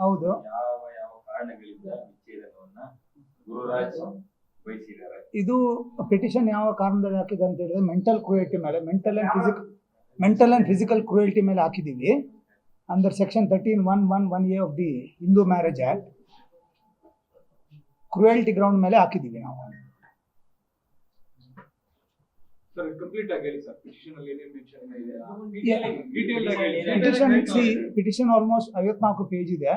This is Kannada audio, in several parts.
ಹೌದು. ಯಾವ ಯಾವ ಕಾರಣಗಳಿಂದ ವಿಚ್ಛೇದನವನ್ನ ಗುರುರಾಜ್ ಬಯಸಿದ್ದಾರೆ? ಇದು ಪಿಟಿಷನ್ ಯಾವ ಕಾರಣದಲ್ಲಿ ಹಾಕಿದೆ ಅಂತ ಹೇಳಿದ್ರೆ ಮೆಂಟಲ್ ಕ್ರೂಯಲ್ಟಿ ಮೇಲೆ, ಮೆಂಟಲ್ ಅಂಡ್ ಫಿಸಿಕಲ್ ಕ್ರೂಯಲ್ಟಿ ಮೇಲೆ ಹಾಕಿದ್ದೀವಿ. Under section 13(1)(1)(a of the Hindu marriage act cruelty ground ಮೇಲೆ ಹಾಕಿದ್ದೀವಿ ನಾವು. ಸರ್ ಕಂಪ್ಲೀಟ್ ಆಗಿ ಹೇಳಿ ಸರ್, ಪಿಟಿಷನ್ ಅಲ್ಲಿ ಏನೇನು ಮೆನ್ಷನ್ ಇದೆ? ಪಿಟಿಷನ್ ಆಲ್ಮೋಸ್ಟ್ 54 ಪೇಜ್ ಇದೆ.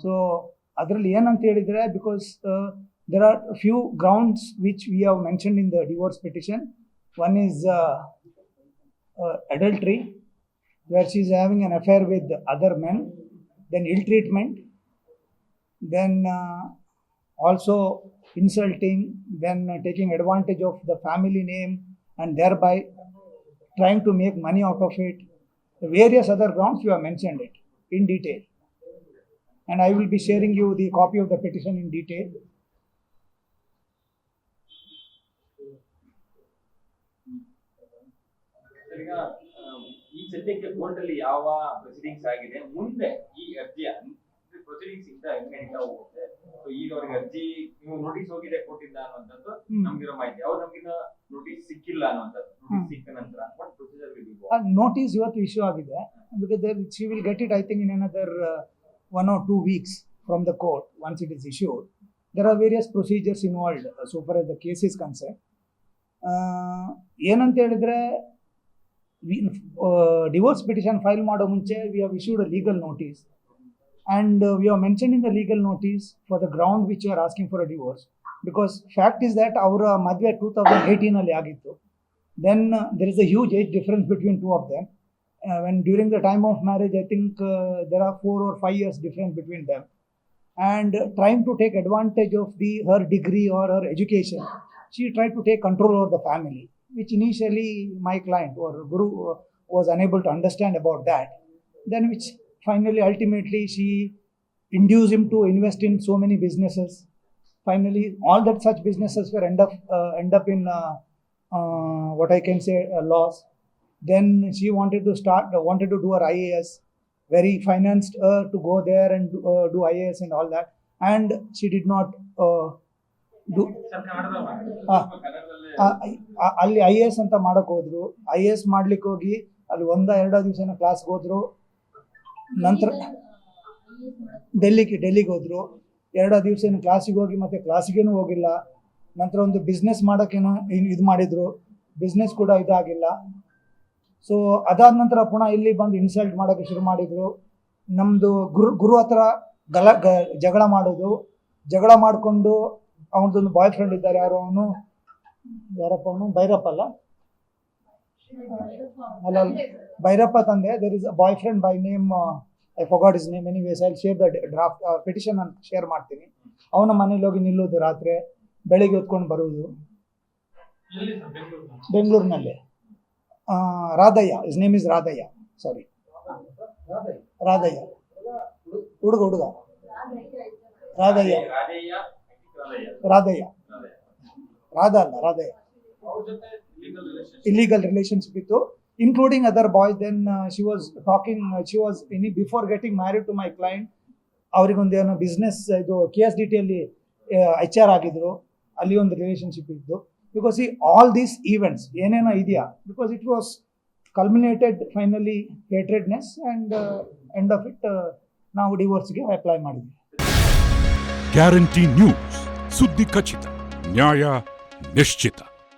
ಸೊ ಅದರಲ್ಲಿ ಏನಂತ ಹೇಳಿದ್ರೆ, because there are few grounds which we have mentioned in the divorce petition. One is adultery, where she is having an affair with other men, then ill treatment, then also insulting, then taking advantage of the family name and thereby trying to make money out of it. Various other grounds you have mentioned it in detail, and I will be sharing you the copy of the petition in detail. ಈಗ ಈ ಸದ್ಯಕ್ಕೆ ಕೋರ್ಟ್ ಅಲ್ಲಿ ಯಾವ ಪ್ರೊಸೀಡಿಂಗ್ಸ್ ಆಗಿದೆ, ಮುಂದೆ ಈ ಅರ್ಜಿಯ ಪ್ರೊಸೀಡಿಂಗ್ಸ್ ಇಂದ ಹೆಂಗೆ ಹೋಗುತ್ತೆ? ಈಗ ಅವ್ರಿಗೆ ಅರ್ಜಿ ನೀವು ನೋಟಿಸ್ ಹೋಗಿದೆ ಕೊಟ್ಟಿದ್ದ ಅನ್ನುವಂಥದ್ದು ನಮ್ಗಿರೋ ಮಾಹಿತಿ. ಅವ್ರು ನಮ್ಗಿನ್ನ ನೋಟಿಸ್ ಸಿಕ್ಕಿಲ್ಲ ಅನ್ನುವಂಥದ್ದು. ನೋಟಿಸ್ ಸಿಕ್ಕ ನಂತರ what procedure will be? Notice ಇವತ್ತು ಇಶ್ಯೂ ಆಗಿದೆ. Because she will get it I think in another 1 or 2 weeks from the court once it is issued. There are various procedures involved so far as the case is concerned. ಏನಂತ ಹೇಳಿದ್ರೆ, divorce petition file ಮಾಡೋ ಮುಂಚೆ we have issued a legal notice, and we have mentioned in the legal notice for the ground which you are asking for a divorce, because fact is that our madhve 2018 ಅಲ್ಲಿ ಆಗಿತ್ತು. Then there is a huge age difference between two of them. When during the time of marriage, I think there are 4 or 5 years difference between them, and trying to take advantage of her degree or her education, she tried to take control over the family, which initially my client or Guru was unable to understand about that. Then which finally ultimately she induced him to invest in so many businesses. Finally all that such businesses were end up in what I can say loss. Then she wanted to do her IAS, very financed her to go there and do IAS and all that, and she did not do ಅಲ್ಲಿ IAS ಅಂತ ಮಾಡಕ್ ಹೋದ್ರು. IAS ಮಾಡ್ಲಿಕ್ಕೆ ಹೋಗಿ ಅಲ್ಲಿ 1-2 ದಿವಸನ ಕ್ಲಾಸ್ಗೆ ಹೋದ್ರು. ನಂತರ ಡೆಲ್ಲಿಗೆ ಹೋದ್ರು. 2 ದಿವಸ ಕ್ಲಾಸಿಗೆ ಹೋಗಿ ಮತ್ತೆ ಕ್ಲಾಸಿಗೇನು ಹೋಗಿಲ್ಲ. ನಂತರ ಒಂದು ಬಿಸ್ನೆಸ್ ಮಾಡೋಕ್ಕೇನೋ ಇದು ಮಾಡಿದ್ರು, ಬಿಸ್ನೆಸ್ ಕೂಡ ಇದಾಗಿಲ್ಲ. ಸೊ ಅದಾದ ನಂತರ ಪುನಃ ಇಲ್ಲಿ ಬಂದು ಇನ್ಸಲ್ಟ್ ಮಾಡೋಕ್ಕೆ ಶುರು ಮಾಡಿದ್ರು. ನಮ್ಮದು ಗುರು ಹತ್ರ ಜಗಳ ಮಾಡೋದು. ಜಗಳ ಮಾಡಿಕೊಂಡು ಅವನದೊಂದು ಬಾಯ್ ಫ್ರೆಂಡ್ ಇದ್ದಾರೆ, ಭೈರಪ್ಪ ತಂದೆ. There is a boy friend by name, I forgot his name. Anyways I share the draft petition ನಾನು ಶೇರ್ ಮಾಡ್ತೀನಿ. ಅವನ ಮನೇಲಿ ಹೋಗಿ ನಿಲ್ಲೋದು, ರಾತ್ರಿ ಬೆಳಿಗ್ಗೆ ಹೊತ್ಕೊಂಡು ಬರುವುದು. ಬೆಂಗಳೂರಿನಲ್ಲಿ Radhaiah, is name is Radhaiah, ಸಾರಿ ರಾಧಯ್ಯ, ಹುಡುಗ ರಾಧಯ್ಯ, ರಾಧಾ ಅಲ್ಲ ರಾಧಯ್ಯ. illegal relationship ಇತ್ತು, including other boys. Then she was before getting married to my client, ಅವರಿಗೊಂದು ಏನೋ ಬಿಸ್ನೆಸ್ ಇದು KSDT ಅಲ್ಲಿ HR ಆಗಿದ್ರು. ಅಲ್ಲಿ ಒಂದು ರಿಲೇಶನ್ಶಿಪ್ ಇದ್ದು. ಬಿಕಾಸ್ ಆಲ್ ದೀಸ್ ಈವೆಂಟ್ಸ್ ಏನೇನೋ ಇದೆಯಾ, because it was culminated finally hatredness, and end of it ನಾವು ಡಿವೋರ್ಸ್ಗೆ ಅಪ್ಲೈ ಮಾಡಿದ್ವಿ. ಗ್ಯಾರಂಟಿ ನ್ಯೂಸ್, ಸುದ್ದಿ ಖಚಿತ, ನ್ಯಾಯ ನಿಶ್ಚಿತ.